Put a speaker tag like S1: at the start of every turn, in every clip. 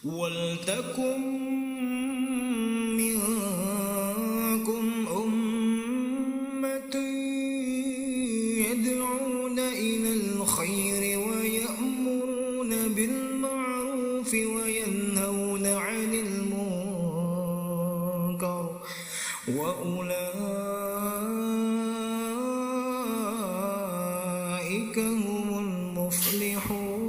S1: ولتكن منكم أمة يدعون إلى الخير ويأمرون بالمعروف وينهون عن المنكر وأولئك هم المفلحون.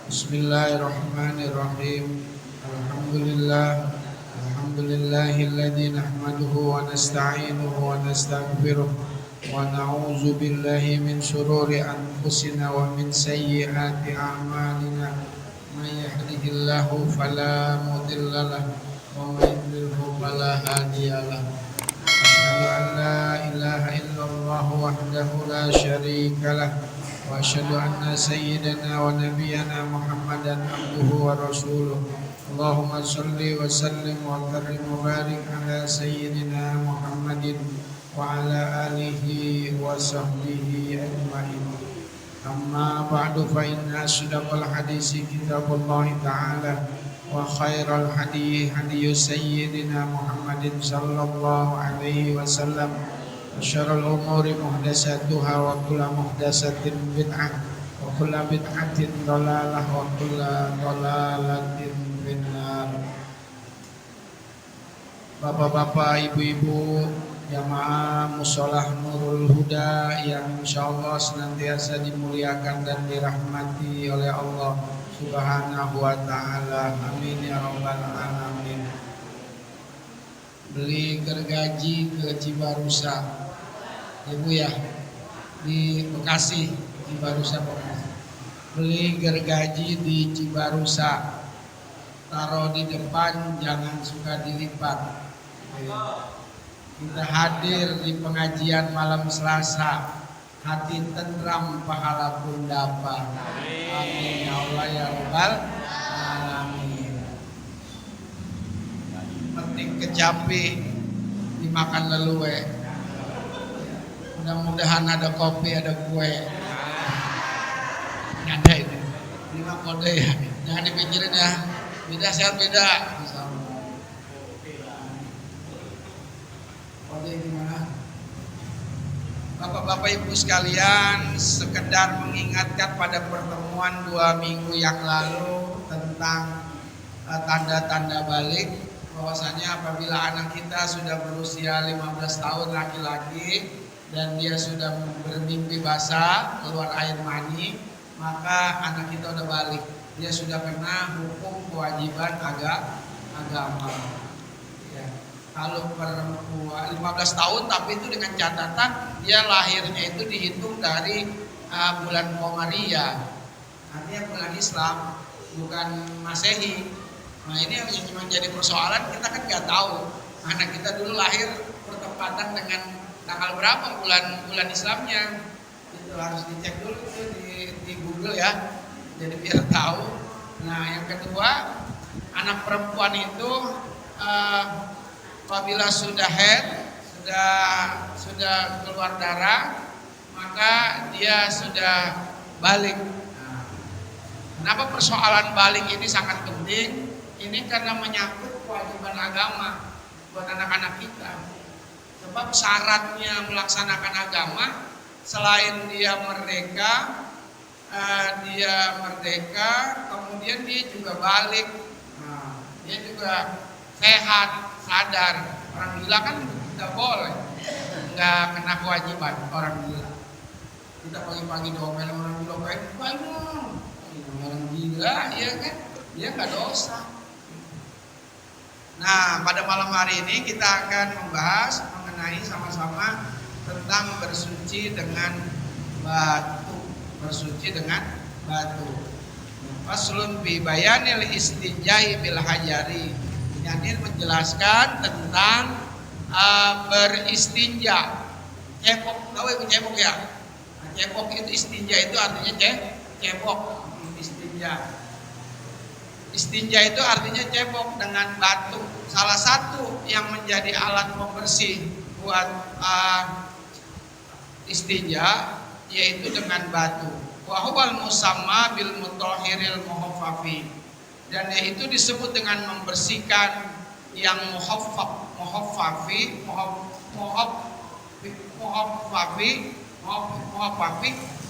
S2: Bismillahirrahmanirrahim. Alhamdulillahilladzi nahmaduhu wa nasta'inuhu wa nastaghfiruh wa na'udzu billahi min shururi anfusina wa min sayyiati a'malina. May yahdihillahu fala mudilla lahu wa may yudlilhu fala hadiya lahu. Asyhadu an la ilaha illallah wahdahu la syarika lahu wa asyhadu anna sayyidana wa nabiyyana Muhammadan abduhu wa rasuluh. Allahumma shalli wa sallim wa karim wa barik ala sayyidina Muhammadin wa ala alihi wa sahbihi ajma'in. Amma ba'du, fa inna asdaqal hadisi kitabullah ta'ala wa khairal hadi hadi sayyidina Muhammadin sallallahu alaihi wasallam. Syarrul umuri muhdatsatuha wa kullu muhdatsatin bid'ah wa kullu bid'atin dhalalah wa kullu dhalalatin finnar. Bapak-bapak, ibu-ibu, jamaah musholah Nurul Huda yang insyaallah senantiasa dimuliakan dan dirahmati oleh Allah Subhanahu wa taala. Amin ya rabbal alamin. Beli gergaji ke Cibarusa, Ibu ya, di Bekasi, Cibarusa Bekasi. Beli gergaji di Cibarusa, taruh di depan, jangan suka dilipat. Kita hadir di pengajian malam Selasa, hati tentram, pahala pun dapat. Amin ya Allah ya rabbal alamin. Penting kecapi dimakan leluwe. Mudah-mudahan ada kopi, ada kue. Ada itu. Lima kode ya. Jangan dipikirin ya. Beda sehat beda. Kode gimana? Bapak-bapak ibu sekalian, sekedar mengingatkan pada pertemuan 2 minggu yang lalu tentang tanda-tanda balik, bahwasanya apabila anak kita sudah berusia 15 tahun laki-laki dan dia sudah bermimpi basah, keluar air mani, maka anak kita udah balik. Dia sudah kena hukum kewajiban agama. Ya. Kalau perempuan 15 tahun, tapi itu dengan catatan dia lahirnya itu dihitung dari bulan Komariah, artinya bulan Islam, bukan Masehi. Nah ini yang cuma jadi persoalan, kita kan nggak tahu anak kita dulu lahir bertepatan dengan tanggal berapa bulan Islamnya. Itu harus dicek dulu itu di Google ya, jadi biar tahu. Nah yang kedua, anak perempuan itu apabila sudah haid, sudah keluar darah, maka dia sudah balik. Nah, kenapa persoalan balik ini sangat penting? Ini karena menyangkut kewajiban agama buat anak-anak kita. Sebab syaratnya melaksanakan agama, selain dia merdeka, kemudian dia juga balik, dia juga sehat, sadar. Orang gila kan tidak boleh, nggak kena kewajiban orang gila. Kita pagi-pagi domelin orang gila, baik orang gila, ya kan, dia nggak dosa. Nah, pada malam hari ini kita akan membahas mengenai sama-sama tentang bersuci dengan batu. Bersuci dengan batu. Faslun bi bayanil istinjai bil hajari. Ini menjelaskan tentang beristinja. Cebok, tahu ibu cebok ya? Nah, cebok itu istinja itu artinya cebok istinja. Istinja itu artinya cebok dengan batu. Salah satu yang menjadi alat pembersih buat istinja yaitu dengan batu. Wa huwal musamma bil mutahhiril muhaffafi. Dan itu disebut dengan membersihkan yang muhaffafi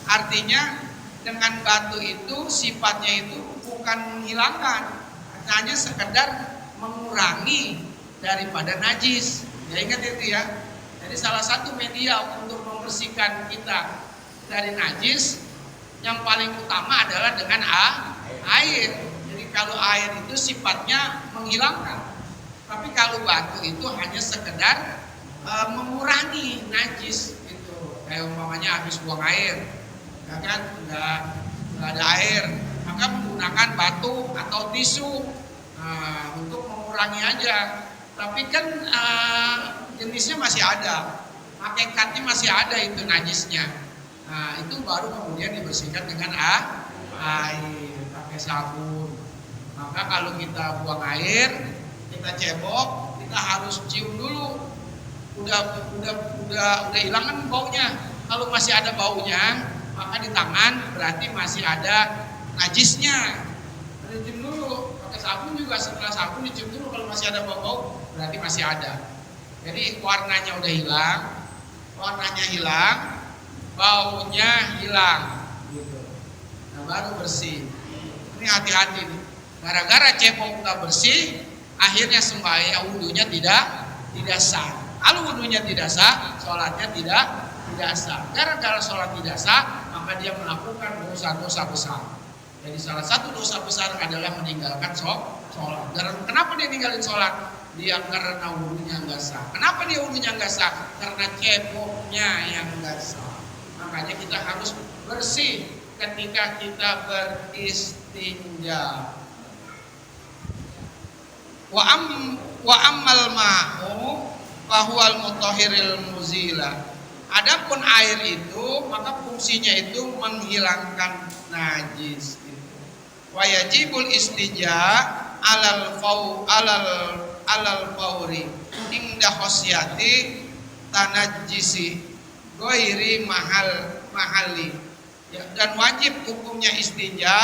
S2: artinya dengan batu itu sifatnya itu bukan menghilangkan, hanya sekedar mengurangi daripada najis. Ya ingat itu ya. Jadi salah satu media untuk membersihkan kita dari najis yang paling utama adalah dengan air. Jadi kalau air itu sifatnya menghilangkan, tapi kalau batu itu hanya sekedar mengurangi najis gitu. Kayak umpamanya habis buang air, ya kan nggak ada air, maka menggunakan batu atau tisu untuk mengurangi aja. Tapi kan jenisnya masih ada, hakikatnya masih ada itu najisnya. Nah itu baru kemudian dibersihkan dengan air, pakai sabun. Maka kalau kita buang air, kita cebok, kita harus cium dulu. Udah hilang kan baunya. Kalau masih ada baunya, maka di tangan berarti masih ada najisnya. Cium dulu, pakai sabun juga, setelah sabun dicium dulu, kalau masih ada bau-bau berarti masih ada. Jadi warnanya udah hilang, baunya hilang gitu. Nah baru bersih. Ini hati-hati nih. Gara-gara cebok nggak bersih, akhirnya sembahyang wudunya tidak sah. Kalau wudunya tidak sah, sholatnya tidak sah. Gara-gara sholat tidak sah, maka dia melakukan dosa-dosa besar. Jadi salah satu dosa besar adalah meninggalkan sholat. Kenapa dia ninggalin sholat? Dia karena wudunya nggak sah. Kenapa dia wudunya nggak sah? Karena ceboknya yang nggak sah. Makanya kita harus bersih ketika kita beristinja. Wa ammal ma'u fahuwal mutahhiril muzila. Adapun air itu maka fungsinya itu menghilangkan najis. Wa yajibul istinja alal fauri inda khosyati tanajjisi ghairi mahali. Ya, dan wajib hukumnya istinja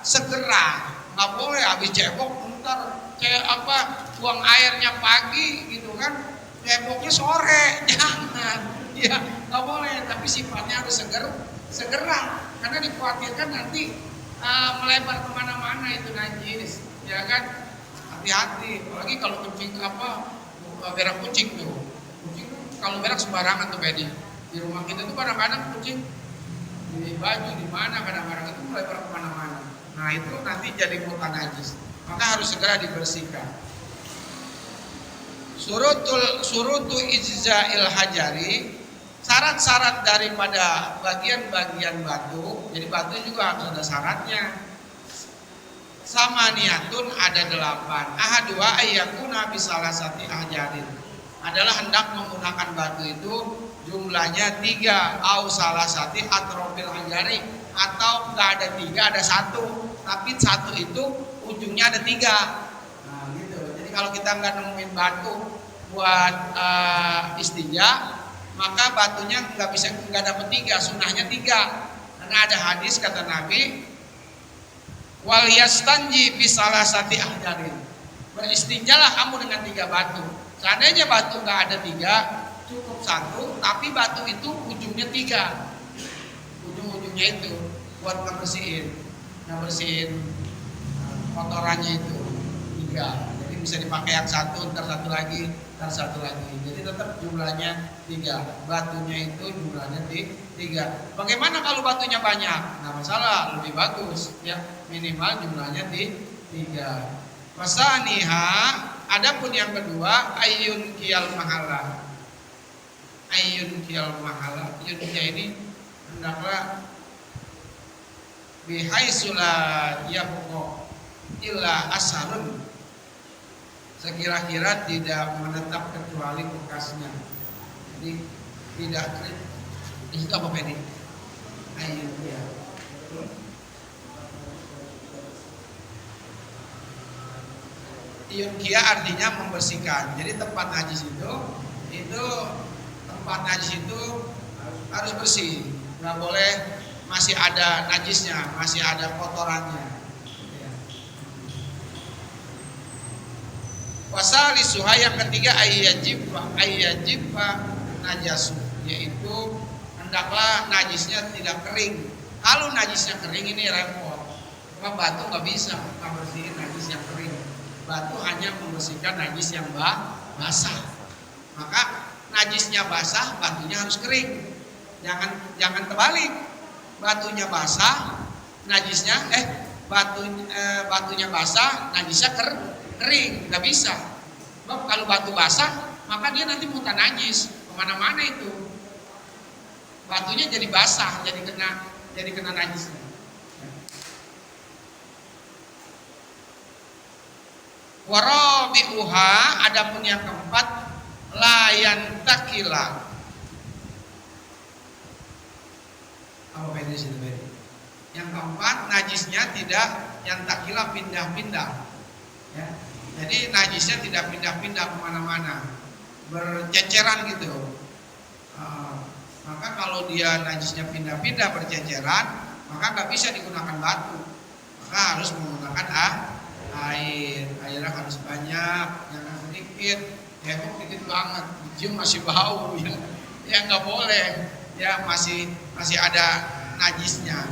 S2: segera, nggak boleh habis cebok ntar buang airnya pagi gitu kan, ceboknya sore, jangan. Ya nggak boleh, tapi sifatnya harus segera karena dikhawatirkan nanti melebar kemana-mana itu najis, ya kan. Hati-hati, apalagi kalau kencing berak kucing tuh. Kucing kalau berak sembarangan tuh Bedi. Di rumah kita tuh kadang-kadang kucing di baju di mana, kadang-kadang itu melebar kemana-mana. Nah itu nanti jadi mutan najis. Maka harus segera dibersihkan. Surutu ijza'il hajari, syarat-syarat daripada bagian-bagian batu. Jadi batu juga harus ada syaratnya. Sama niatun ada 8. Ahadua ayyakuna bisalasati ahjarin. Adalah hendak menggunakan batu itu jumlahnya 3 au salasati atrofil hajari, atau enggak ada 3, ada 1. Tapi 1 itu ujungnya ada 3. Nah gitu. Jadi kalau kita enggak nemuin batu buat istinja, maka batunya enggak dapat 3, sunahnya 3. Karena ada hadis kata Nabi, wal yastanji bisalasati ahjarin. Beristinjalah kamu dengan 3 batu. Seandainya batu enggak ada 3, cukup 1, tapi batu itu ujungnya 3. Ujung-ujungnya itu buat ngebersihin kotorannya itu 3. Jadi bisa dipakai yang 1, ntar 1 lagi, ntar 1 lagi. Jadi tetap jumlahnya 3. Batunya itu jumlahnya 3. Bagaimana kalau batunya banyak? Nggak masalah, lebih bagus ya. Minimal jumlahnya 3. Masaniha, adapun yang kedua, ayyun kiyal mahala. Ayyun ini hendaklah bihaisula yabqa illa asarun, sekira-kira tidak menetap kecuali bekasnya. Jadi tidak itu apa ini? Ayyun ya. Yunkia artinya membersihkan. Jadi tempat najis itu tempat najis itu harus bersih. Nggak boleh masih ada najisnya, masih ada kotorannya. Wasalisuha yang ketiga ayyajibba najasu, yaitu hendaklah najisnya tidak kering. Kalau najisnya kering ini repot. Cuma batu nggak bisa membersihin najis yang kering. Batu hanya membersihkan najis yang basah. Maka najisnya basah, batunya harus kering. Jangan terbalik. Batunya basah, najisnya batunya basah, najisnya kering, nggak bisa. Sebab kalau batu basah, maka dia nanti muntah najis kemana-mana itu. Batunya jadi basah, jadi kena najisnya. Warabi'uha, adapun yang keempat, layan takila. Apa bedanya sih itu? Yang keempat, najisnya tidak yang takila pindah-pindah. Ya. Jadi najisnya tidak pindah-pindah kemana-mana, berceceran gitu. Maka kalau dia najisnya pindah-pindah berceceran, maka nggak bisa digunakan batu, maka harus menggunakan air. Airnya harus banyak, jangan sedikit. Ya kok dikit banget, cium masih bau, ya nggak boleh. Ya masih ada najisnya.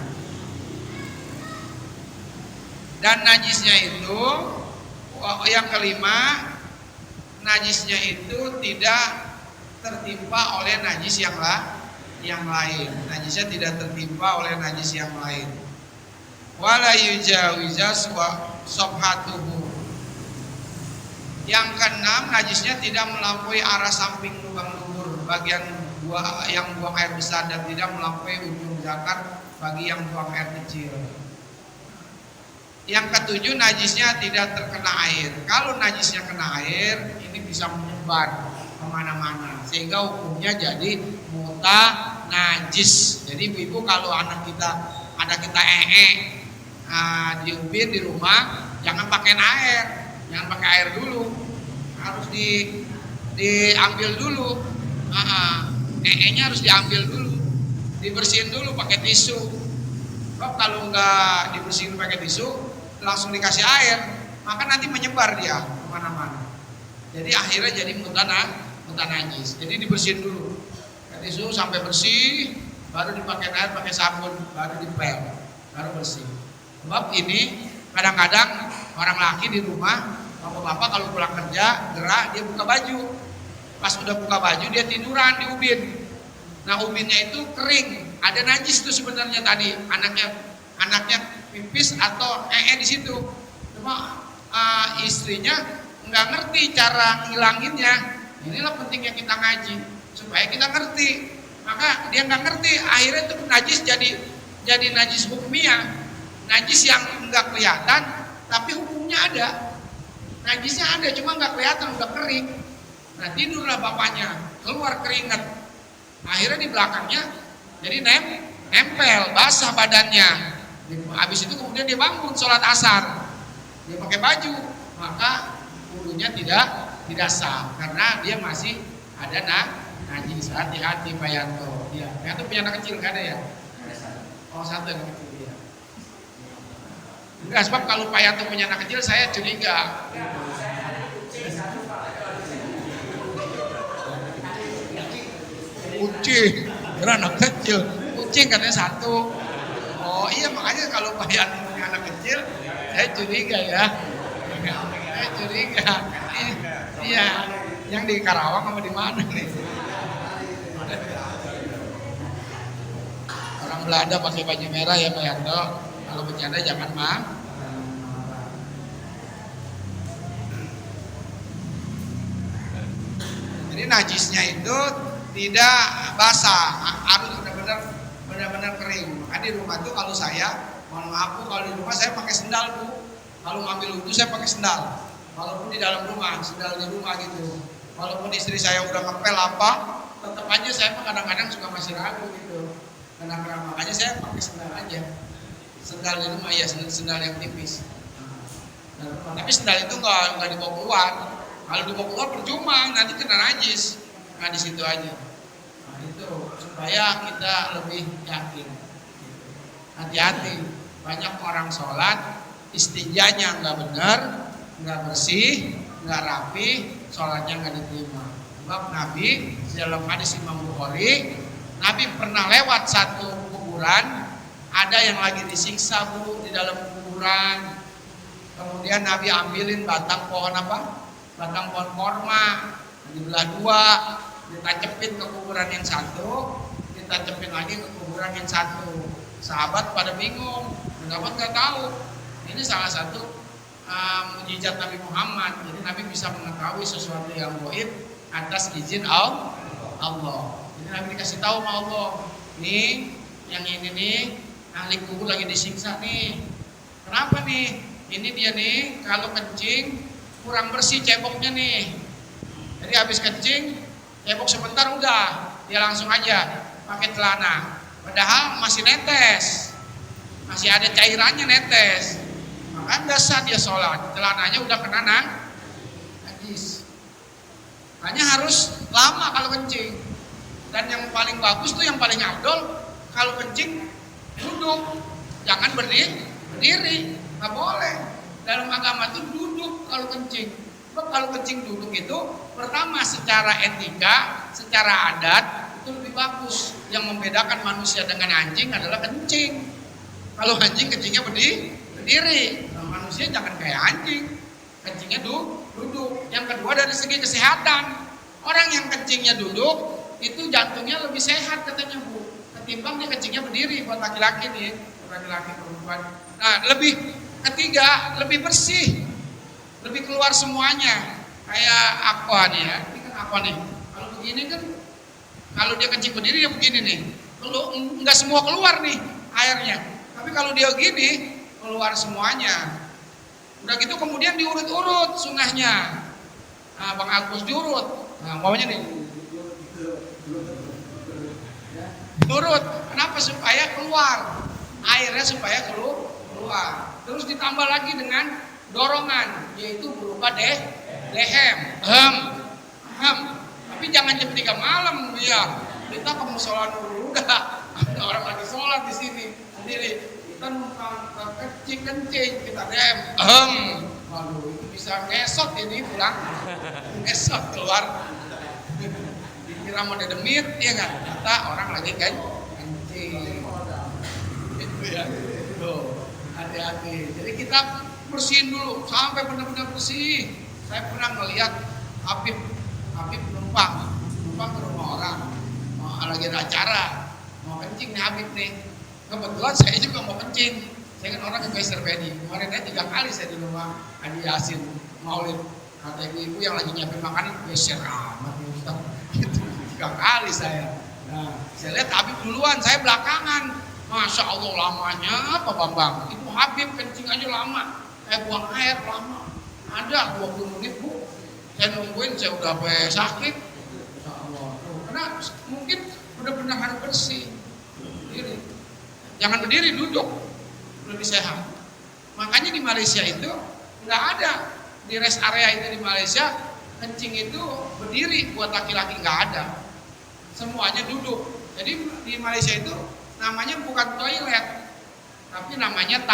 S2: Dan najisnya itu yang kelima, najisnya itu tidak tertimpa oleh najis yang lain. Najisnya tidak tertimpa oleh najis yang lain. Wala yujawiza sobhatuhu. Yang keenam, najisnya tidak melampaui arah samping lubang lumpur bagian yang buang air besar, dan tidak melampaui ujung zakar bagi yang buang air kecil. Yang ketujuh, najisnya tidak terkena air. Kalau najisnya kena air, ini bisa menyebar kemana-mana, sehingga hukumnya jadi muta najis. Jadi ibu kalau anak kita di ubin di rumah, jangan pakai air, jangan pakai air dulu, harus diambil dulu. Nya harus diambil dulu, dibersihin dulu pakai tisu. Kalau nggak dibersihin pakai tisu, langsung dikasih air, maka nanti menyebar dia kemana-mana. Jadi akhirnya jadi muta najis. Jadi dibersihin dulu, pakai tisu sampai bersih, baru dipakai air, pakai sabun, baru dipel, baru bersih. Sebab ini kadang-kadang orang laki di rumah, bapak-bapak kalau pulang kerja gerak, dia buka baju. Pas udah buka baju dia tiduran di ubin. Nah ubinnya itu kering, ada najis itu sebenarnya tadi, anaknya pipis atau di situ. Cuma istrinya nggak ngerti cara ngilanginnya. Inilah pentingnya kita ngaji supaya kita ngerti. Maka dia nggak ngerti, akhirnya itu najis jadi najis hukmiyah, najis yang nggak kelihatan tapi hukumnya ada. Najisnya ada cuma nggak kelihatan, udah kering. Nah tidurlah bapaknya, keluar keringat, akhirnya di belakangnya jadi nempel, basah badannya. Habis itu kemudian dia bangun sholat asar, dia pakai baju, maka wudunya tidak sah karena dia masih ada najis. Hati-hati Pak Yanto. Ya, Pak Yanto punya anak kecil nggak ada ya? Oh satu anak kecil ya. Enggak, sebab kalau Pak Yanto punya anak kecil saya curiga. Kucing, anak kecil, kucing katanya satu. Oh iya, makanya kalau Pak Yanto punya anak kecil, saya curiga ya. Saya curiga. Iya, yang di Karawang sama di mana nih? Orang Belanda pakai baju merah ya Pak Yanto. Kalau bercanda jangan mah. Jadi najisnya itu tidak basah, harus benar-benar kering. Maka di rumah tuh kalau saya, mohon maaf Bu, kalau di rumah saya pakai sendal Bu. Kalau ngambil wudhu saya pakai sendal. Walaupun di dalam rumah, sendal di rumah gitu. Walaupun istri saya udah ngepel apa, tetap aja saya kadang-kadang suka masih ragu gitu. Karena makanya saya pakai sendal aja. Sendal di rumah ya, sendal yang tipis.
S3: Tapi sendal itu nggak dibawa keluar. Kalau dibawa keluar percuma, nanti kena najis. Nah di situ aja. Nah itu supaya kita lebih yakin. Hati-hati, banyak orang sholat istinjanya nggak benar, nggak bersih, nggak rapi, sholatnya nggak diterima. Sebab Nabi dalam hadis Imam Bukhari, Nabi pernah lewat satu kuburan, ada yang lagi disiksa bu di dalam kuburan. Kemudian Nabi ambilin batang pohon apa? Batang pohon korma, dibelah dua, ditacepin ke kuburan yang satu, ditacepin lagi ke kuburan yang satu. Sahabat pada bingung, pendapat nggak tahu. Ini salah satu mujizat Nabi Muhammad. Jadi Nabi bisa mengetahui sesuatu yang gaib atas izin Allah. Jadi Nabi dikasih tahu sama Allah, nih yang ini nih ahli kubur lagi disiksa nih. Kenapa nih? Ini dia nih kalau kencing kurang bersih ceboknya nih. Jadi habis kencing cebok sebentar udah dia langsung aja pakai celana. Padahal masih netes, masih ada cairannya netes. Maka nggak sah dia sholat, celananya udah kena najis. Makanya harus lama kalau kencing. Dan yang paling bagus tuh yang paling afdol kalau kencing duduk, jangan berdiri, nggak boleh. Dalam agama tuh duduk kalau kencing. Sebab kalau kencing duduk itu pertama secara etika, secara adat itu lebih bagus. Yang membedakan manusia dengan anjing adalah kencing. Kalau anjing kencingnya berdiri, nah, manusia jangan kayak anjing, kencingnya duduk. Yang kedua dari segi kesehatan, orang yang kencingnya duduk itu jantungnya lebih sehat katanya bu, ketimbang dia kencingnya berdiri buat laki-laki nih, laki-laki perempuan. Nah ketiga lebih bersih, lebih keluar semuanya. Kayak aqua nih ya, ini kan aqua nih. Kalau begini kan, kalau dia kencing berdiri ya begini nih, nggak semua keluar nih airnya. Tapi kalau dia gini keluar semuanya. Udah gitu kemudian diurut-urut sunnahnya. Nah, Bang Agus diurut. Nah, maunya nih. Diurut. Kenapa? Supaya keluar. Airnya supaya keluar. Terus ditambah lagi dengan dorongan, yaitu berupa dehem. Tapi jangan jam 3 malam ya. Kita ke musola dulu udah. Ada orang lagi sholat di sini sendiri. Kita numpang kencing kita dem. Waduh itu bisa ngesot ini pulang. Ngesot keluar. Dikira mau dedemit ya kan. Ternyata orang lagi kencing. Itu ya. Tuh, hati-hati. Jadi kita bersihin dulu sampai benar-benar bersih. Saya pernah melihat Habib numpang ke rumah orang. Lagi ada acara, mau kencing nih Habib nih. Kebetulan saya juga mau kencing. Saya kan orang yang geser pedi. Kemarin 3 kali saya di rumah Adi Yasin Maulid. Kata ibu-ibu yang lagi nyiapin makanan, geser amat nih Ustaz. Itu 3 kali saya. Nah, saya lihat Habib duluan, saya belakangan. Masya Allah lamanya Pak Bambang. Itu Habib kencing aja lama. Buang air lama. Ada 20 menit bu. Saya nungguin, saya udah sakit. Masya Allah. Karena mungkin benar-benar harus bersih. Berdiri. Jangan berdiri, duduk. Lebih sehat. Makanya di Malaysia itu nggak ada. Di rest area itu di Malaysia, kencing itu berdiri, buat laki-laki nggak ada. Semuanya duduk. Jadi di Malaysia itu namanya bukan toilet, tapi namanya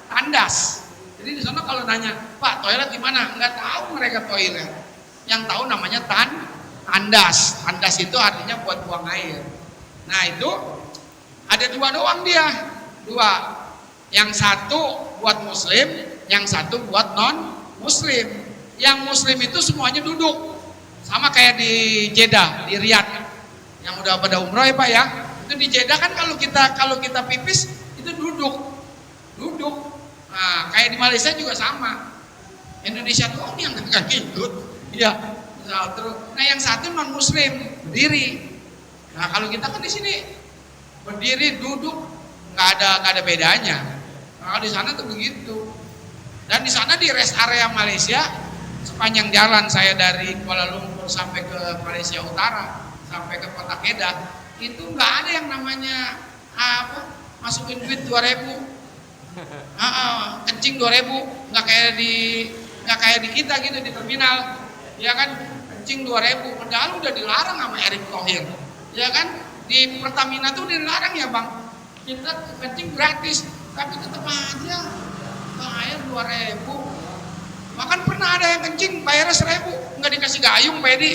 S3: tandas. Jadi di sana kalau nanya, Pak toilet di mana? Nggak tahu mereka toilet. Yang tahu namanya tandas. Tandas itu artinya buat buang air. Nah itu ada 2 doang dia. 2. Yang satu buat muslim, yang satu buat non muslim. Yang muslim itu semuanya duduk. Sama kayak di Jeddah, di Riyadh. Yang udah pada umroh ya Pak ya. Itu di Jeddah kan kalau kita pipis itu duduk. Nah, kayak di Malaysia juga sama. Indonesia tuh yang nggak ikut. Iya. Nah, yang satu non muslim berdiri. Nah, kalau kita kan di sini berdiri, duduk, nggak ada bedanya. Nah, di sana tuh begitu. Dan di sana di rest area Malaysia sepanjang jalan saya dari Kuala Lumpur sampai ke Malaysia Utara, sampai ke Kota Kedah, itu nggak ada yang namanya masukin duit 2.000, kencing 2.000. nggak kayak di kita gitu di terminal, ya kan, kencing 2.000, padahal udah dilarang sama Erick Thohir, ya kan, di Pertamina tuh dilarang ya bang, kita kencing gratis, tapi tetap aja bayar 2.000. Bahkan pernah ada yang kencing bayarnya 1.000, nggak dikasih gayung pedi.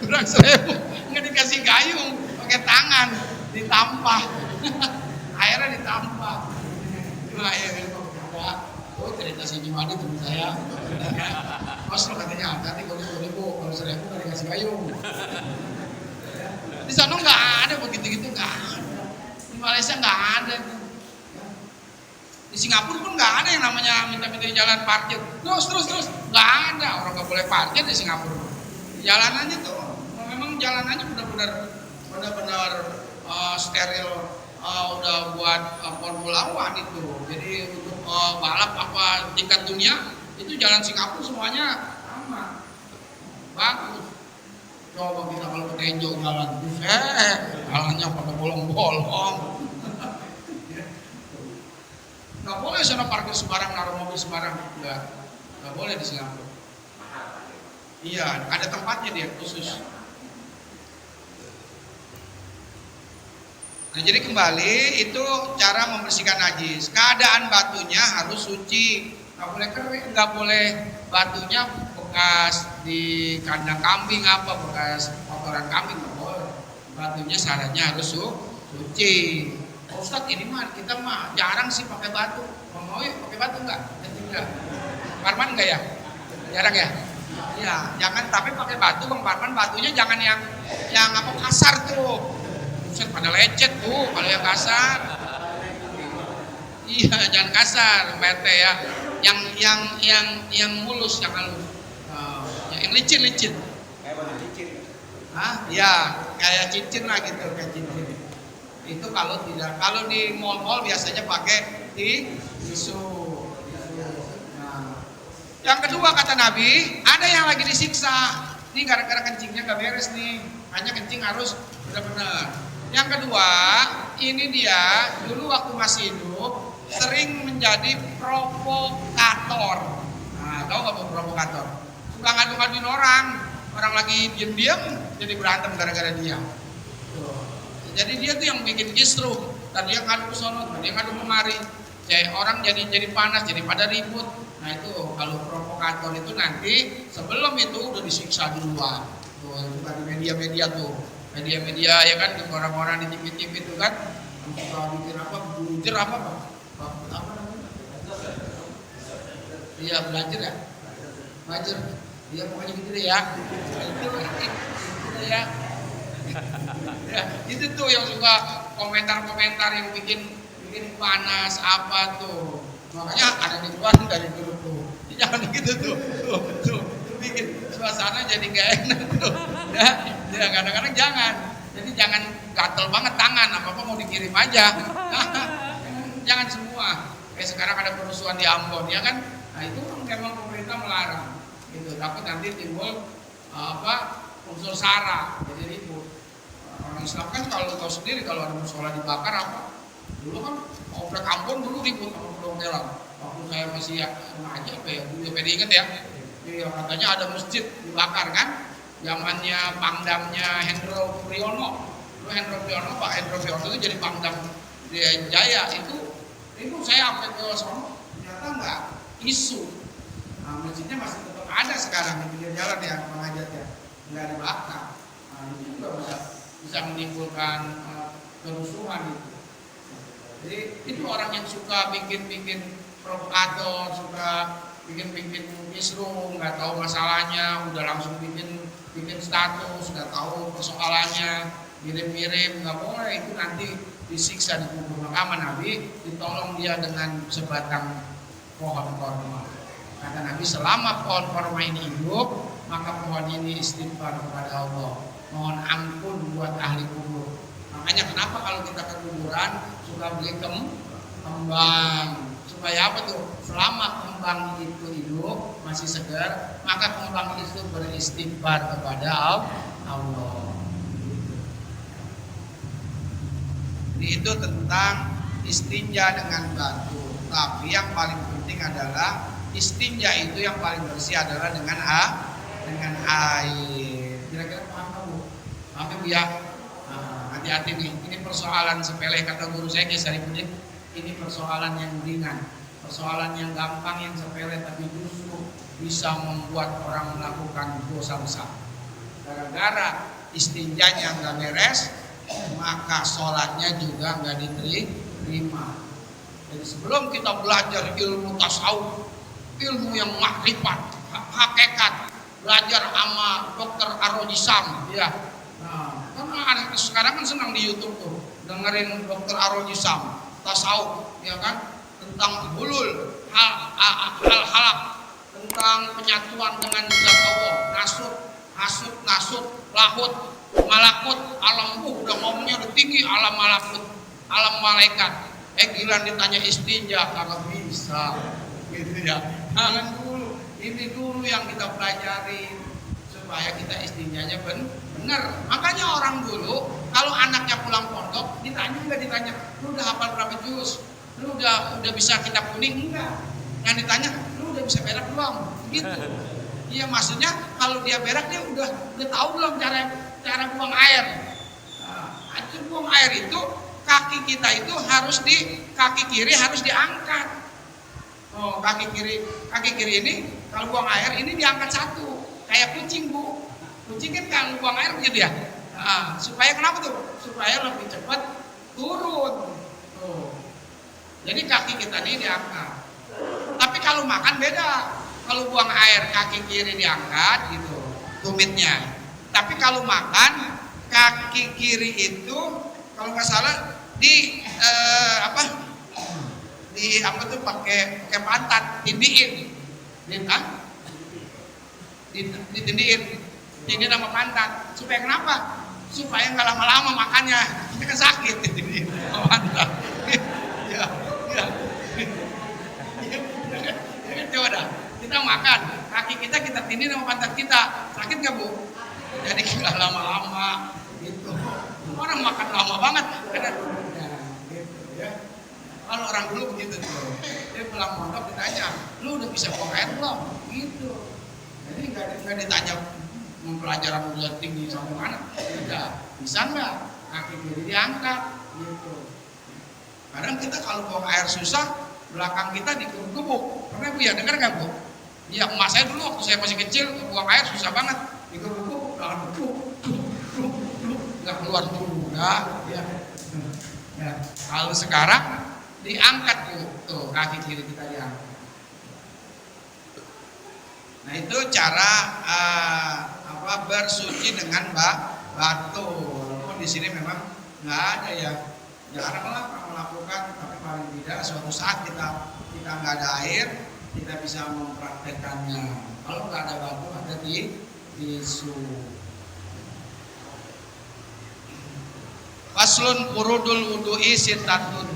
S3: Kurang 1.000, nggak dikasih gayung, pakai tangan ditampah, airnya ditampah. Nah ya, oh cerita si Jumadi teman saya, mas lo katanya hati kalau 2.000, kalau 1.000 nggak dikasih gayung. Di sana nggak ada begitu-gitu, nggak ada. Di Malaysia nggak ada. Di Singapura pun nggak ada yang namanya minta-minta jalan parkir. Terus nggak ada, orang nggak boleh parkir di Singapura. Jalanannya tuh memang jalanannya benar-benar steril, udah buat Formula One itu. Jadi untuk balap apa tingkat dunia itu jalan Singapura semuanya sama, bagus. Coba kita kalau ketenjok jalan, jalannya pada bolong-bolong. Nggak boleh sana parkir sembarang, naruh mobil sembarang, nggak boleh di Singapura. Iya, ada tempatnya dia khusus. Nah, jadi kembali itu cara membersihkan najis. Keadaan batunya harus suci, nggak boleh kering, nggak boleh batunya bekas di kandang kambing apa bekas kotoran kambing, nggak boleh. Batunya syaratnya harus suci. Oh, Ustadz ini mah kita mah jarang sih pakai batu. Mau yuk pakai batu nggak? Enggak. Parman nggak ya? Jarang ya? Ya, jangan, tapi pakai batu Bang Parman, batunya jangan yang apa kasar tuh. Buset pada lecet tuh kalau yang kasar. Iya, jangan kasar, Mbak ya. Yang mulus, yang halus. Yang licin.
S4: Kayak mana licin?
S3: Hah? Ya, kayak cincin lah gitu, kayak cincin. Itu kalau tidak, kalau di mall-mall biasanya pakai tisu. Nah, yang kedua kata Nabi, ada yang lagi disiksa. Ini gara-gara kencingnya gak beres nih. Hanya kencing harus benar-benar. Yang kedua, ini dia dulu waktu masih hidup sering menjadi provokator. Nah, tahu gak provokator? Suka ngadu-ngaduin orang lagi diam-diam jadi berantem gara-gara dia. Jadi dia tuh yang bikin kisruh. Tadi yang ngadu ke sono, tadi yang ngadu kemari. Orang jadi panas, jadi pada ribut. Nah itu kalau provokator itu nanti sebelum itu udah disiksa duluan. Tuh suka di media-media tuh, media-media ya kan, di orang-orang di TV-TV itu kan, suka bikin apa, belajar apa namanya? Iya belajar ya, belajar. Iya pokoknya gitu deh ya. Itu ya. Ya, itu tuh yang suka komentar-komentar yang bikin panas apa tuh. Makanya ada di luar dari dulu tuh. Jangan begitu tuh bikin suasana jadi gak enak tuh. Ya kadang-kadang jangan. Jadi jangan gatel banget tangan, apa-apa mau dikirim aja. Jangan semua. Kayak sekarang ada kerusuhan di Ambon ya kan. Nah itu memang pemerintah melarang. Gitu. Takut nanti timbul unsur sara. Jadi ribut. Orang Islam kan kalau tahu sendiri kalau ada musola dibakar apa. Dulu kan komplek Ambon dulu ribut sama Kedongkelan. Waktu saya masih aja apa ya, dulu pede inget ya. Iya katanya ada masjid dibakar kan. Zamannya Pangdamnya Hendro Priyono. Dulu Pak Hendro Priyono itu jadi Pangdam di Jaya itu saya sampai ke sono ternyata enggak isu. Nah, masjidnya masih tetap ada sekarang di pinggir jalan ya, Bang ya. Enggak dibakar. Nah, itu juga bisa menimbulkan kerusuhan itu. Jadi itu orang yang suka bikin provokator, suka bikin kisruh, nggak tahu masalahnya, udah langsung bikin status, nggak tahu persoalannya, mirip-mirip, nggak boleh, itu nanti disiksa di kubur. Maka Nabi ditolong dia dengan sebatang pohon korma. Kata Nabi, selama pohon korma ini hidup, maka pohon ini istighfar kepada Allah, mohon ampun buat ahli kubur. Makanya kenapa kalau kita ke kuburan suka beli kembang, supaya apa tuh? Selama kembang itu hidup masih segar, maka kembang itu beristighfar kepada Allah. Itu tentang istinja dengan batu. Tapi yang paling penting adalah istinja itu yang paling bersih adalah dengan air. Kira-kira paham kamu? Paham Bu ya? Nah, hati-hati nih. Ini persoalan sepele kata guru saya Kiai Sarifuddin. Ini persoalan yang ringan, persoalan yang gampang, yang sepele, tapi justru bisa membuat orang melakukan dosa besar. Gara-gara istinjanya nggak beres, maka sholatnya juga nggak diterima. Jadi sebelum kita belajar ilmu tasawuf, ilmu yang makrifat, hakikat, belajar sama Dr. Arojisam, ya. Nah, karena sekarang kan senang di YouTube tuh dengerin Dr. Arojisam, tasawuf, ya kan, tentang hulul, hal-hal, tentang penyatuan dengan zat Allah, nasut, lahut, malakut, alam udah ngomongnya udah tinggi, alam malakut, alam malaikat. Giliran ditanya istinja kagak bisa, gitu ya. Jangan dulu, ini dulu yang kita pelajari supaya kita istinjanya benar. Makanya orang dulu kalau anaknya pulang pondok ditanya nggak ditanya, lu udah hafal berapa juz, lu udah bisa kitab kuning enggak? Yang ditanya, lu udah bisa berak belum? Gitu. Iya, maksudnya kalau dia berak dia udah tahu belum cara buang air. Nah, buang air itu kaki kita itu kaki kiri harus diangkat. Oh, kaki kiri ini kalau buang air ini diangkat satu, kayak kucing Bu. Kucing kan kalau buang air begitu ya. Nah, supaya kenapa tuh? Supaya lebih cepat turun. Tuh. Jadi kaki kita ini diangkat. Tapi kalau makan beda. Kalau buang air kaki kiri diangkat gitu, tumitnya. Tapi kalau makan kaki kiri itu kalau nggak salah di pakai pantat, tindiin, tindiin sama pantat. Supaya kenapa? Supaya nggak lama-lama makannya, kita kan sakit tindiin sama pantat. Ya. Coba dah, kita makan, kaki kita tindiin sama pantat kita, sakit nggak Bu? Jadi nggak lama-lama gitu. Orang makan lama banget karena duduknya gitu ya. Kalau orang dulu begitu tuh, dia pulang pondok ditanya, lu udah bisa buang air belum? Gitu. Jadi nggak ditanya pelajaran udah tinggi sampai mana, udah bisa nggak? Kaki kiri diangkat gitu. Kadang kita kalau buang air susah, belakang kita digebuk. Pernah Bu ya dengar nggak Bu? Ya emak saya dulu waktu saya masih kecil buang air susah banget, digebuk, belakang nggak keluar juga. Ya. Kalau sekarang diangkat Bu, tuh kaki kiri kita diangkat. Nah itu cara bersuci dengan batu. Walaupun di sini memang nggak ada ya, jarang lah melakukan, tapi paling tidak suatu saat kita nggak ada air, kita bisa mempraktekannya. Kalau nggak ada batu ada tisu. Faslun furudul wudu'i sittatun.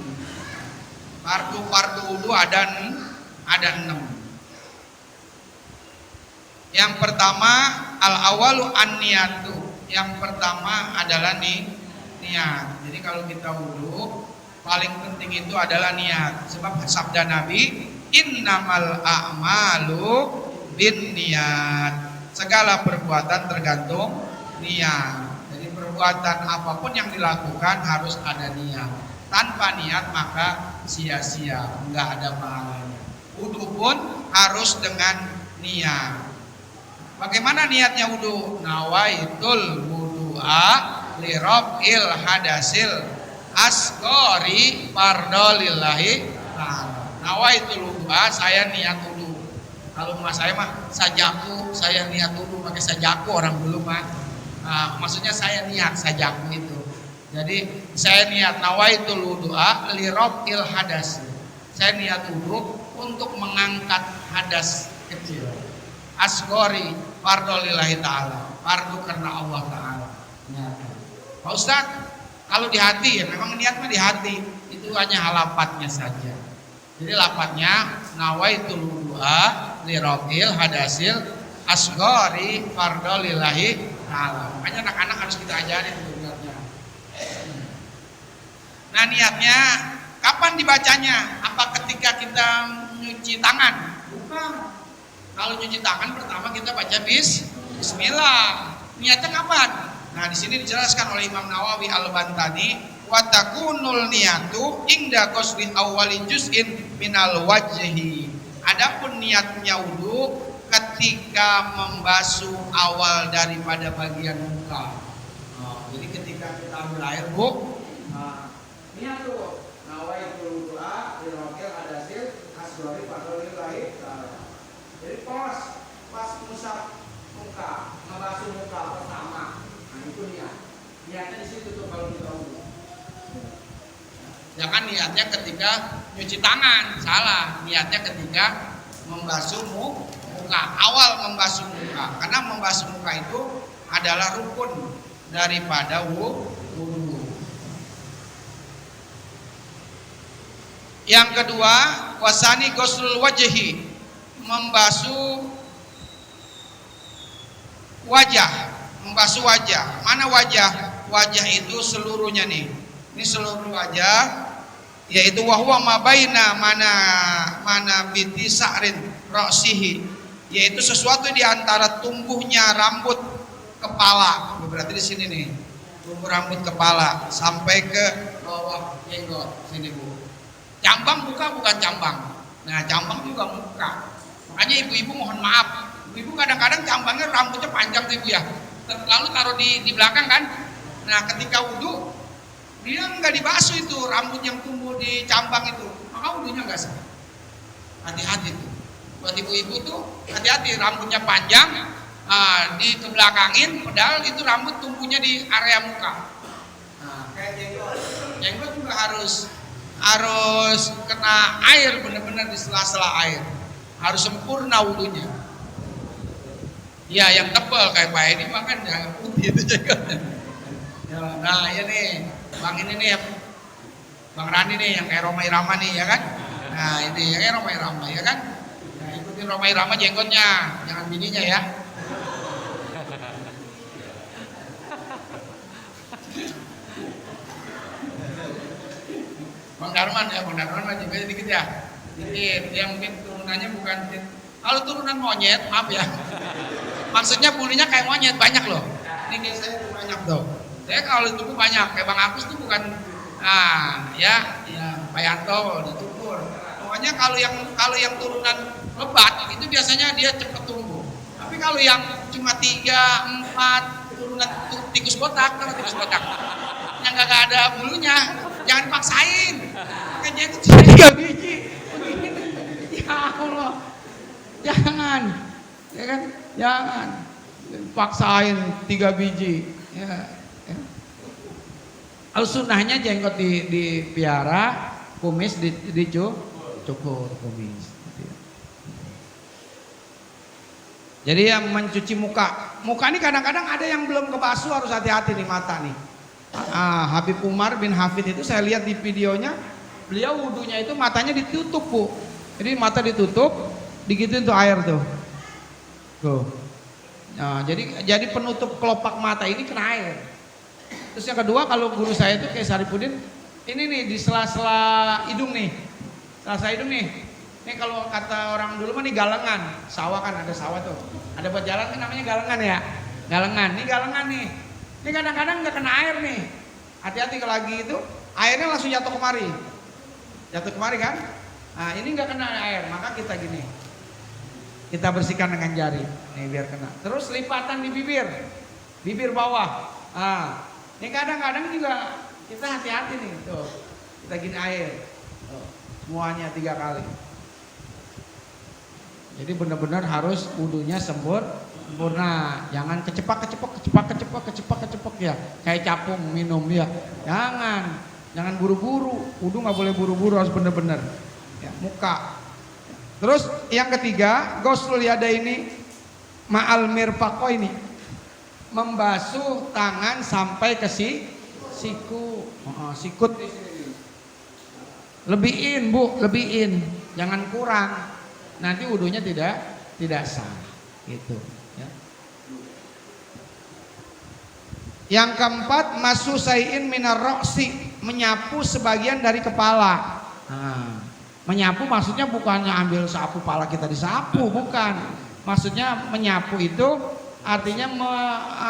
S3: Fardu wudu ada 6. Yang pertama al-awalu an-niyatu. Yang pertama adalah niat. Jadi kalau kita wudu paling penting itu adalah niat. Sebab sabda Nabi, innamal a'malu binniyat. Segala perbuatan tergantung niat. Jadi perbuatan apapun yang dilakukan harus ada niat. Tanpa niat maka sia-sia, enggak ada pahalanya. Wudu pun harus dengan niat. Bagaimana niatnya wudu? Nawaitul wudu'a li rabbil hadasil asghari fardholillahi ta'ala. Nawaitul wudu'a, saya niat wudu. Kalau mas saya mah sajaku, saya niat wudu pakai sajaku orang dulu mah. Maksudnya saya niat sajaku itu. Jadi saya niat nawaitul wudu'a li rabbil hadas. Saya niat wudu untuk mengangkat hadas kecil. Asghari fardholillahi ta'ala, fardu karena Allah ta'ala. Pak Ustaz, kalau di hati ya memang niatnya di hati, itu hanya lapatnya saja. Jadi lapatnya nawaitul wudu'a li rabbil hadasil asghari fardholillahi ta'ala. Makanya anak-anak harus kita ajarin niatnya. Nah niatnya kapan dibacanya? Apa ketika kita nyuci tangan? Bukan. Kalau nyuci tangan pertama kita baca Bismillah. Niatnya kapan? Nah di sini dijelaskan oleh Imam Nawawi Al-Bantani, wa takunul niyatu inda qasdi awwali juz'in minal wajhi. Adapun niatnya wudu ketika membasuh awal daripada bagian muka. Jadi ketika kita ambil air, Bu, niat tuh, nawaitul wudu'a lirokil adasil asgori fadlillahi ta'ala. Jadi pas musab muka, membasuh muka pertama, nah itu niat. Niatnya di situ tuh kalau kita wudu. Jangan niatnya ketika nyuci tangan, salah. Niatnya ketika membasuh muka, awal membasuh muka. Karena membasuh muka itu adalah rukun daripada wudu. Yang kedua, wasani ghuslul wajhi, membasuh wajah, membasuh wajah. Mana wajah? Wajah itu seluruhnya nih. Ini seluruh wajah, yaitu wahwa mabaina mana binti sa'rin ra'sihi, yaitu sesuatu di antara tumbuhnya rambut kepala. Berarti di sini nih, tumbuh rambut kepala sampai ke bawah jenggot sini, Bu. Cambang bukan cambang. Nah, cambang juga muka. Makanya ibu-ibu mohon maaf, ibu kadang-kadang cambangnya rambutnya panjang tuh Ibu ya. Lalu taruh di belakang kan. Nah, ketika wudu dia nggak dibasuh itu rambut yang tumbuh di cambang itu, maka wudunya nggak sah. Hati-hati tuh. Buat ibu-ibu tuh hati-hati, rambutnya panjang, di kebelakangin, padahal itu rambut tumbuhnya di area muka. Nah, kayak jenggot juga harus kena air, benar-benar di sela-sela air, harus sempurna wudunya. Ya, yang tebal kayak Pak Edi makan jangan putih itu jenggotnya. Nah, ya nih, Bang ini nih, Bang Rani nih yang kayak Roma Irama nih ya kan. Nah ini yang kayak Roma Irama ya kan. Nah, ikutin Roma Irama jenggotnya, jangan bininya ya. Bang Darman mah juga dikit ya. Dikit, yang mungkin turunannya bukan, kalau turunan monyet, maaf ya. Maksudnya bulunya kayak monyet, banyak loh. Ini kayak saya banyak tuh. Saya kalau tubuh banyak, kayak Bang Agus tuh bukan, ya Pak Yanto ditukur. Pokoknya kalau yang turunan lebat itu biasanya dia cepat tumbuh. Tapi kalau yang cuma 3, 4 turunan tikus botak, kalau tikus botak yang gak ada bulunya, jangan paksain. Makanya itu 3 biji. Ya Allah, jangan, ya kan, jangan paksain 3 biji. Ya. Al-sunnahnya jenggot dipiara, kumis dicukur kumis. Jadi yang mencuci muka ini kadang-kadang ada yang belum kebasuh, harus hati-hati nih mata nih. Habib Umar bin Hafid itu saya lihat di videonya, beliau wudunya itu matanya ditutup, Bu. Jadi mata ditutup, digituin tuh air tuh. Tuh. Nah, jadi penutup kelopak mata ini kena air. Terus yang kedua, kalau guru saya itu kayak Saripudin, ini nih di sela-sela hidung nih. Sela-sela hidung nih. Ini kalau kata orang dulu mah nih galengan. Sawah kan ada sawah tuh. Ada buat jalan kan namanya galengan ya. Galengan. Ini galengan nih. Ini kadang-kadang nggak kena air nih. Hati-hati kalau lagi itu airnya langsung jatuh kemari. Jatuh kemari kan? Nah, ini nggak kena air, maka kita gini. Kita bersihkan dengan jari. Nih biar kena. Terus lipatan di bibir. Bibir bawah. Ini kadang-kadang juga kita hati-hati nih, tuh kita gini air, tuh, semuanya 3 kali. Jadi benar-benar harus wudunya sempurna, jangan kecepak ya, kayak capung minum ya, jangan buru-buru, wudu nggak boleh buru-buru, harus benar-benar. Ya, muka. Terus yang ketiga, ghuslul yadaini ma'al mirfaqo ini. Membasuh tangan sampai ke siku, sikut. Lebihin, Bu, lebihin, jangan kurang. Nanti wudunya tidak sah, gitu. Ya. Yang keempat, masuh sayin minar roksi,
S4: menyapu sebagian dari kepala. Nah, menyapu maksudnya bukannya ambil sapu pala kita disapu, bukan. Maksudnya menyapu itu artinya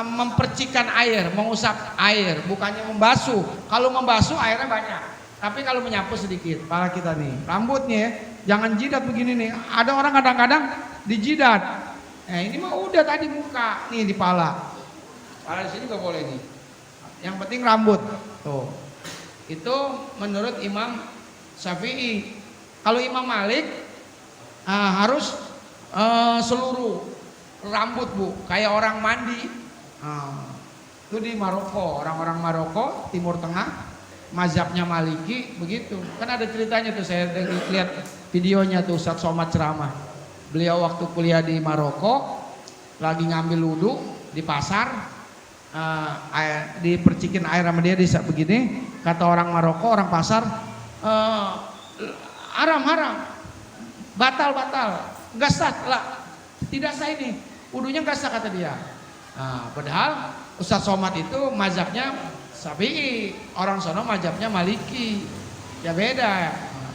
S4: mempercikan air, mengusap air, bukannya membasuh. Kalau membasuh airnya banyak, tapi kalau menyapu sedikit. Pala kita nih, rambutnya ya, jangan jidat begini nih. Ada orang kadang-kadang dijidat. Nah ini mah udah tadi muka, nih di pala. Pala di sini nggak boleh nih. Yang penting rambut. Tuh, itu menurut Imam Syafi'i. Kalau Imam Malik harus seluruh rambut bu, kayak orang mandi. Itu di Maroko, orang-orang Maroko Timur Tengah, mazhabnya Maliki begitu. Kan ada ceritanya tuh, saya lihat videonya tuh Ustadz Somad ceramah. Beliau waktu kuliah di Maroko lagi ngambil wudhu di pasar, dipercikin air sama dia bisa begini. Kata orang Maroko, orang pasar, haram, batal, nggak sah lah, tidak sah ini, wudunya nggak sah kata dia. Padahal Ustadz Somad itu mazhabnya Syafi'i, orang sono mazhabnya Maliki, ya beda.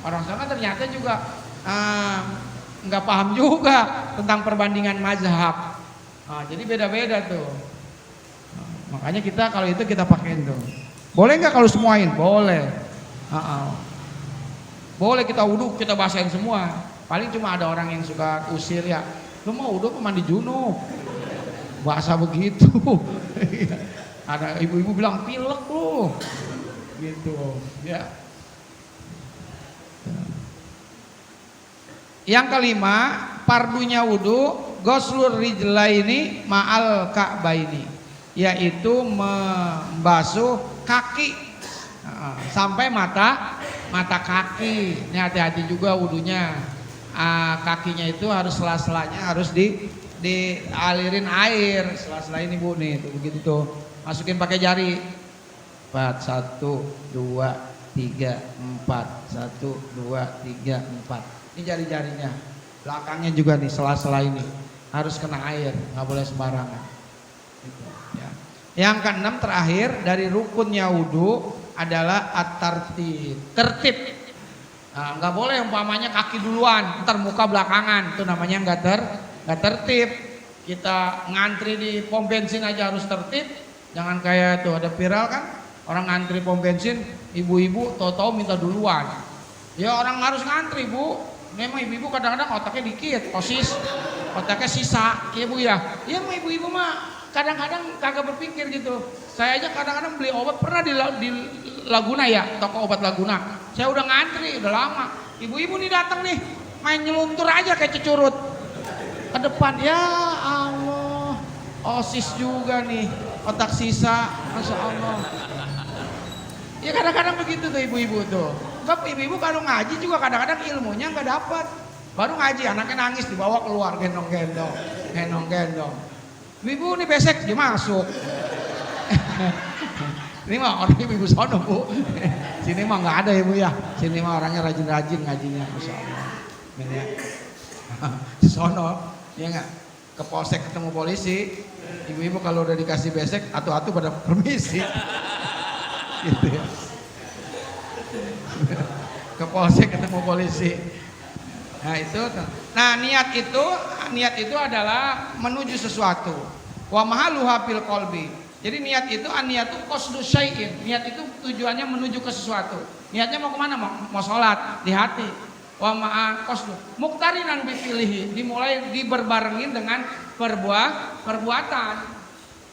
S4: Orang sono ternyata juga nggak paham juga tentang perbandingan mazhab. Jadi beda-beda tuh. Makanya kita kalau itu kita pakein tuh. Boleh nggak kalau semuain? Boleh. Boleh kita wudhu, kita basahin semua. Paling cuma ada orang yang suka usir ya. Lu mau wudhu apa mandi junub? Bahasa begitu. Ada ibu-ibu bilang pilek lu. Gitu. Ya. Yang kelima, pardunya wudhu ghuslur rijlaini ma'al ka'baini, yaitu membasuh kaki sampai mata kaki. Ini hati-hati juga wudhunya. Kakinya itu harus sela-selanya harus dialirin air. Sela-sela ini bu nih, tuh begitu tuh. Masukin pakai jari. 4, 1, 2, 3, 4. 1, 2, 3, 4. Ini jari-jarinya. Belakangnya juga nih sela-sela ini harus kena air, nggak boleh sembarangan. Gitu, ya. Yang keenam terakhir dari rukunnya wudhu adalah at-tartib, tertib. Nggak boleh umpamanya kaki duluan, ntar muka belakangan, itu namanya nggak tertib. Kita ngantri di pom bensin aja harus tertib, jangan kayak tuh ada viral kan, orang ngantri pom bensin, ibu-ibu tahu-tahu minta duluan. Ya orang harus ngantri bu, memang ibu-ibu kadang-kadang otaknya dikit, otaknya sisa, ya bu ya. Ya mah ibu-ibu mah kadang-kadang kagak berpikir gitu. Saya aja kadang-kadang beli obat pernah di Laguna ya, toko obat Laguna. Saya udah ngantri, udah lama. Ibu-ibu nih datang nih, main nyeluntur aja kayak cecurut ke depan. Ya Allah, OSIS juga nih, otak sisa, masya Allah. Ya kadang-kadang begitu tuh ibu-ibu tuh. Sebab ibu-ibu kalau ngaji juga kadang-kadang ilmunya nggak dapat. Baru ngaji, anaknya nangis dibawa keluar gendong-gendong. Ibu nih besek dia masuk. Ini mah orang ibu sono bu. Sini mah nggak ada ibu ya. Sini mah orangnya rajin-rajin ngajinya, masya Allah. Ya. Di sono, ya nggak. Ke polsek ketemu polisi, ibu-ibu kalau udah dikasih besek, atu-atu pada permisi. Gitu ya. Ke polsek ketemu polisi. Nah itu, niat itu adalah menuju sesuatu. Wa mahaluha fil qalbi. Jadi niat itu qasdu syai'in. Niat itu tujuannya menuju ke sesuatu. Niatnya mau kemana? Mau sholat di hati. Wa ma'a qasdu muqtarinan bi fi'lihi. Dimulai diberbarengin dengan perbuatan.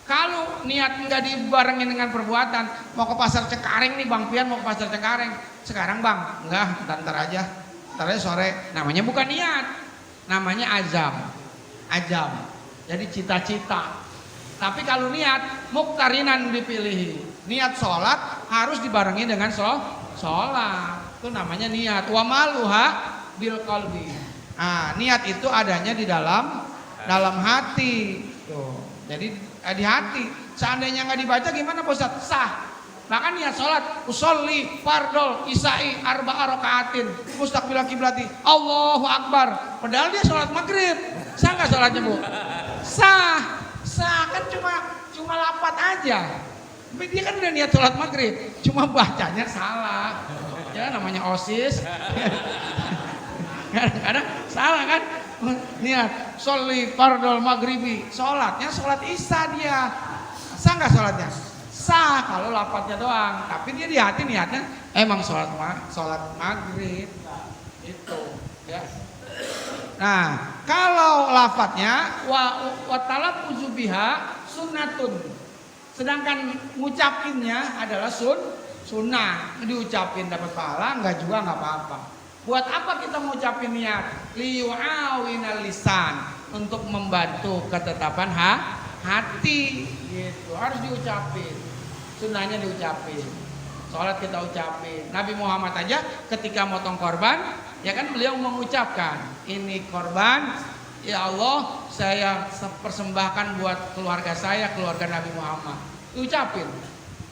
S4: Kalau niat enggak dibarengin dengan perbuatan, mau ke pasar Cengkareng nih Bang Pian, mau ke pasar Cengkareng. Sekarang Bang, enggak, ntar aja. Ntar aja sore. Namanya bukan niat. Namanya azam. Jadi cita-cita. Tapi kalau niat muqtarinan dipilih. Niat sholat harus dibarengi dengan sholat. Itu namanya niat. Wa maluha bil qalbi. Niat itu adanya di dalam hati. Tuh. Jadi di hati. Seandainya nggak dibaca gimana Pak Ustaz? Sah. Bahkan niat sholat, usolli fardol isai arba'a rakaatin mustaqbilal kiblati Allahu Akbar. Padahal dia sholat maghrib. Sah nggak sholatnya bu? Sah kan cuma lapat aja. Tapi dia kan udah niat sholat maghrib, cuma bacanya salah. Ya namanya OSIS. Kadang-kadang salah kan? Niat sholli fardol maghribi, sholatnya sholat isya dia. Sah nggak sholatnya? Sah kalau lafadznya doang. Tapi dia di hati niatnya emang sholat maghrib. Itu ya. Nah, kalau lafadznya wa talaffuzu biha sunnatun. Sedangkan ngucapinnya adalah sunnah. Diucapin dapat pahala, enggak juga enggak apa-apa. Buat apa kita mengucapin niat? Liyu'awinal lisan, untuk membantu ketetapan hati. Gitu, harus diucapin. Sunnahnya diucapin. Sholat kita ucapin. Nabi Muhammad aja ketika motong korban, ya kan beliau mengucapkan, ini korban, ya Allah saya persembahkan buat keluarga saya, keluarga Nabi Muhammad. Diucapin.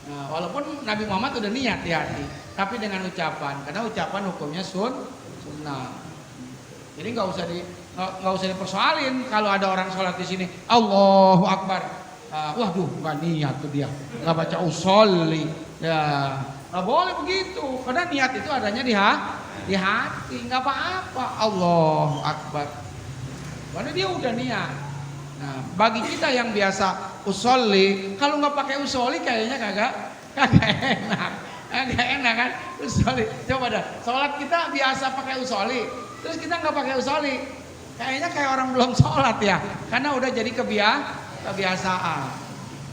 S4: Nah, walaupun Nabi Muhammad udah niat di hati, tapi dengan ucapan, karena ucapan hukumnya sunnah. Jadi nggak usah dipersoalin kalau ada orang sholat di sini, Allahu Akbar. Waduh, nggak niat tuh dia, nggak baca usolli. Ya, nggak boleh begitu, karena niat itu adanya di hati, nggak apa-apa. Allahu Akbar. Karena dia udah niat. Nah, bagi kita yang biasa usolli, kalau nggak pakai usolli kayaknya kagak enak. Kagak enak kan? Usolli. Coba dah, sholat kita biasa pakai usolli, terus kita nggak pakai usolli, kayaknya kayak orang belum sholat ya, karena udah jadi kebiasaan.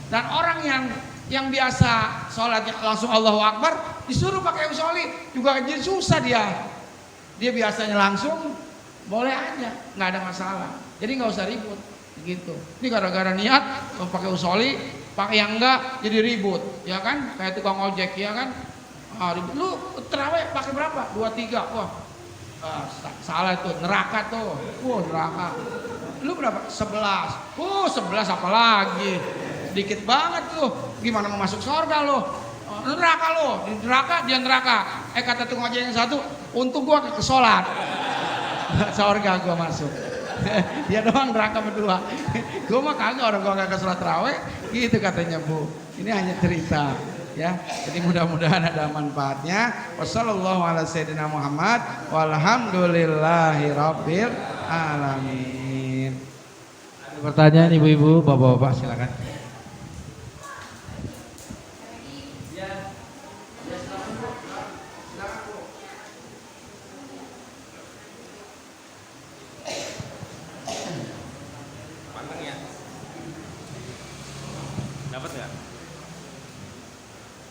S4: Dan orang yang biasa sholatnya langsung Allahu Akbar, disuruh pakai usolli juga jadi susah dia. Dia biasanya langsung, boleh aja, nggak ada masalah. Jadi nggak usah ribut. Gitu. Ini gara-gara niat pakai usolli, pakai yang enggak jadi ribut, ya kan? Kayak tukang ojek, ya kan? Ribut. Lu terawih pakai berapa? 23. Wah, salah itu, neraka tuh. Wah, neraka. Lu berapa? 11. 11 apa lagi? Sedikit banget tuh. Gimana mau masuk surga lu? Neraka lu, di neraka dia neraka. Kata tukang ojek yang satu, untung gua ke sholat. Surga gua masuk. Dia doang neraka berdua. Gue mah kagak, orang gue kagak sholat tarawih. Gitu katanya Bu. Ini hanya cerita ya. Jadi mudah-mudahan ada manfaatnya. Wassallallahu ala sayyidina Muhammad walhamdulillahi rabbil alamin.
S5: Ada pertanyaan ibu-ibu, bapak-bapak silakan.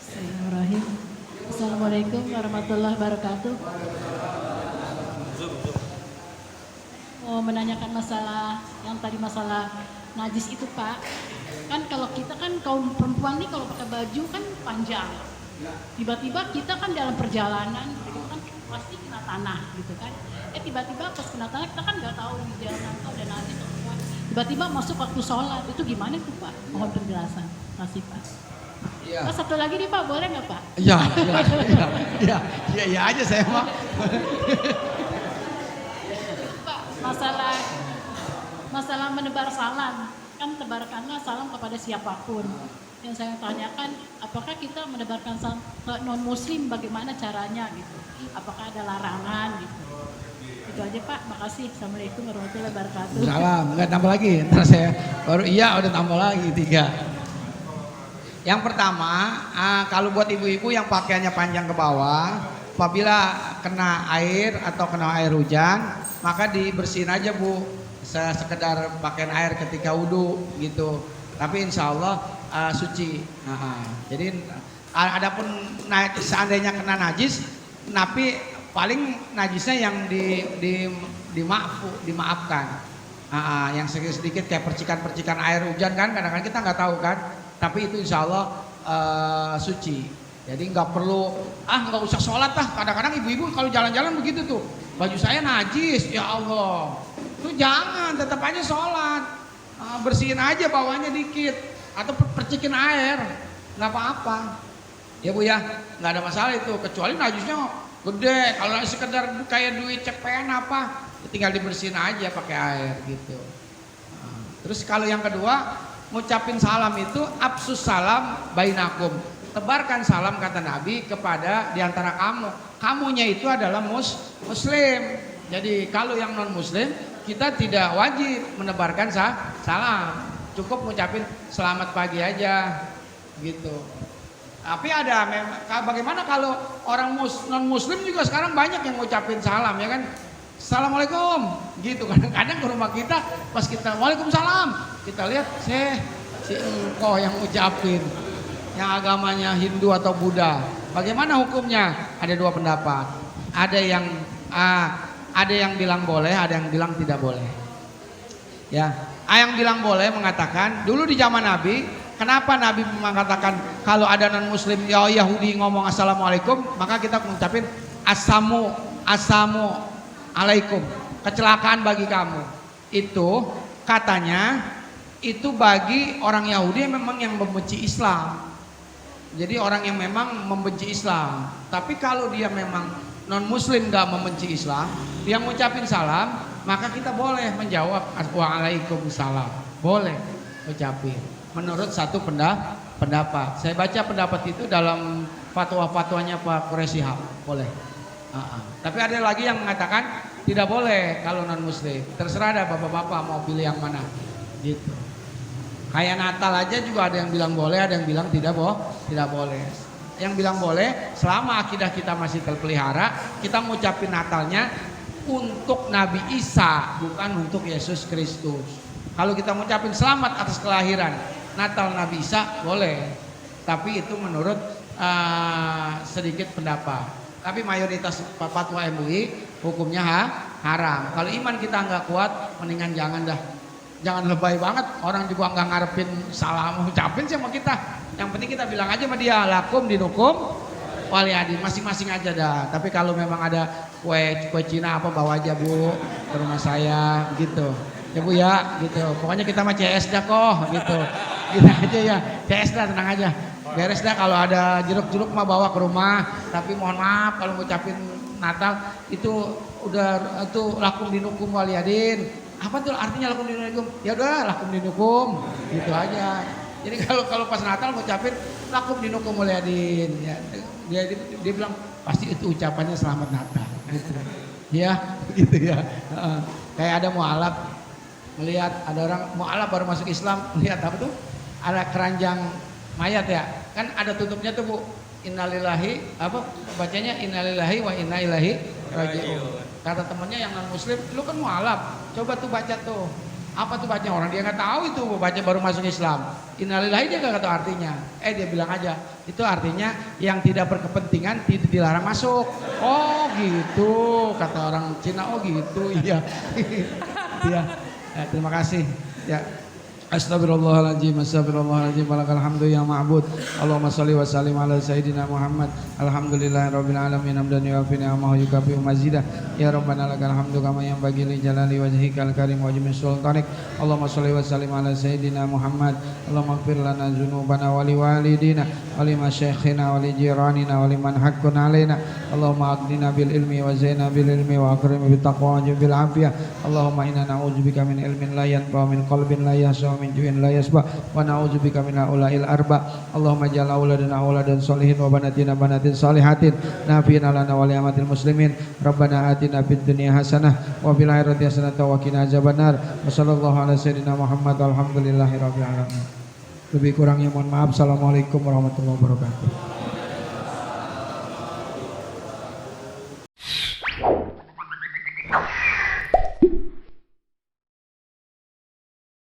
S6: Bismillahirrahmanirrahim. Assalamualaikum warahmatullahi wabarakatuh. Mau menanyakan masalah yang tadi masalah najis itu Pak. Kan kalau kita kan kaum perempuan nih kalau pakai baju kan panjang. Tiba-tiba kita kan dalam perjalanan gitu kan pasti kena tanah gitu kan. Tiba-tiba pas kena tanah kita kan nggak tahu di jalan atau ada najis atau apa. Tiba-tiba masuk waktu sholat itu gimana tuh Pak? Mohon penjelasan. Masih Pak.
S4: Iya.
S6: Pak satu lagi nih Pak, boleh nggak Pak?
S4: Iya aja saya mah.
S6: Pak, masalah menebar salam, kan tebarkanlah salam kepada siapapun. Yang saya tanyakan, apakah kita menebarkan salam ke non muslim, bagaimana caranya gitu? Apakah ada larangan gitu? Itu aja Pak, makasih. Assalamualaikum warahmatullahi wabarakatuh.
S4: Salam, nggak tambah lagi. Ntar saya baru iya udah tambah lagi 3. Yang pertama, kalau buat ibu-ibu yang pakaiannya panjang ke bawah, apabila kena air atau kena air hujan, maka dibersihin aja Bu, sekedar pakaian air ketika wudhu gitu. Tapi insya Allah suci. Jadi adapun seandainya kena najis, tapi paling najisnya yang dimaafkan. Yang sedikit kayak percikan-percikan air hujan kan, kadang-kadang kita nggak tahu kan. Tapi itu insya Allah suci. Jadi nggak perlu nggak usah sholat lah. Kadang-kadang ibu-ibu kalau jalan-jalan begitu tuh, baju saya najis, ya Allah. Tuh jangan, tetap aja sholat. Bersihin aja bawahnya dikit atau percikin air, nggak apa-apa. Ya Bu ya, nggak ada masalah itu. Kecuali najisnya gede. Kalau sekedar kayak duit cepean apa, tinggal dibersihin aja pakai air gitu. Terus kalau yang kedua, ngucapin salam itu absus salam bainakum. Tebarkan salam kata Nabi kepada diantara kamu. Kamunya itu adalah muslim. Jadi kalau yang non muslim kita tidak wajib menebarkan salam. Cukup ngucapin selamat pagi aja gitu. Tapi ada bagaimana kalau orang non muslim juga sekarang banyak yang ngucapin salam ya kan? Assalamualaikum gitu. Kadang-kadang ke rumah kita pas kita waalaikumsalam kita lihat si engkau yang ngucapin yang agamanya Hindu atau Buddha. Bagaimana hukumnya? Ada dua pendapat. Ada yang bilang boleh, ada yang bilang tidak boleh. Ya, yang bilang boleh mengatakan dulu di zaman Nabi, kenapa Nabi mengatakan kalau ada non muslim ya Yahudi ngomong assalamualaikum, maka kita mengucapin assalamu alaikum, kecelakaan bagi kamu. Itu katanya itu bagi orang Yahudi yang memang yang membenci Islam. Jadi orang yang memang membenci Islam. Tapi kalau dia memang non muslim gak membenci Islam, dia ngucapin salam, maka kita boleh menjawab waalaikumsalam. Boleh ucapin. Menurut satu pendapat. Saya baca pendapat itu dalam fatwa-fatwanya Pak Quraisy Shihab. Boleh. Tapi ada lagi yang mengatakan tidak boleh kalau non muslim. Terserah ada bapak-bapak mau pilih yang mana. Gitu. Kayak Natal aja juga ada yang bilang boleh, ada yang bilang tidak boleh. Yang bilang boleh selama akidah kita masih terpelihara, kita ngucapin Natalnya untuk Nabi Isa, bukan untuk Yesus Kristus. Kalau kita ngucapin selamat atas kelahiran Natal Nabi Isa boleh, tapi itu menurut sedikit pendapat. Tapi mayoritas fatwa MUI hukumnya haram. Kalau iman kita nggak kuat, mendingan jangan dah. Jangan lebay banget, orang juga nggak ngarepin salam ucapin sama kita. Yang penting kita bilang aja sama dia lakum dinukum waliadin, masing-masing aja dah. Tapi kalau memang ada kue Cina apa bawa aja Bu ke rumah saya gitu. Ya Bu ya gitu. Pokoknya kita mah CS dah kok gitu. Gitu aja ya. CS dah, tenang aja. Beres dah, kalau ada jeruk-jeruk mah bawa ke rumah. Tapi mohon maaf kalau ngucapin Natal itu udah itu lakum dinukum waliadin. Apa tuh artinya lakum dinukum? Ya udah lakum dinukum, gitu aja. Jadi kalau pas Natal ngucapin lakum dinukum waliadin, ya, dia bilang pasti itu ucapannya selamat Natal. Gitu. Ya, gitu ya. Kayak ada mualaf melihat ada orang mualaf baru masuk Islam, melihat apa tuh? Ada keranjang mayat ya, kan ada tutupnya tuh Bu. Innalillahi apa bacanya innalillahi wa inna ilaihi raji'un. Kata temannya yang non muslim, lu kan mualaf, coba tuh baca tuh. Apa tuh baca, orang dia nggak tahu itu baca baru masuk Islam. Innalillahi dia nggak tahu artinya. Dia bilang aja itu artinya yang tidak berkepentingan tidak dilarang masuk. Oh gitu, kata orang Cina. Oh gitu, iya. Iya. Terima kasih. Ya. Astagfirullahaladzim, astagfirullahaladzim, walakal hamdu ya ma'bud. Allahumma salli wa sallim ala sayyidina Muhammad. Alhamdulillahirabbil alamin, hamdan yuwafi ni'amahu yukafi mazidah. Ya Rabbana lakal hamdu kama yanbaghi li jalali wajhikal karim wa jami sultanik. Allahumma salli wa sallim ala sayyidina Muhammad. Allahumma ighfir lana dzunubana wa liwalidina wa limasyayikhina wa lijiranina wa liman haqqun alaina. Allahumma aghnina bil ilmi wa zaina bil ilmi wa akrim bit taqwa wa bil afiyah. Allahumma inna na'udzubika min ilmin la yanfa min qalbin la yahsa min ju'in la yasba wa na'udzubika min aula'il arba. Allahumma ja'al auladana auladan sholihin wa banatina banatin sholihatin nafi'ina lana wa li'amatil muslimin. Rabbana atina fid dunya hasanah wa fil akhirati hasanah wa qina adzabannar. Wa sallallahu ala sayyidina Muhammad walhamdulillahirabbil alamin. Lebih kurangnya mohon maaf. Assalamualaikum warahmatullahi wabarakatuh.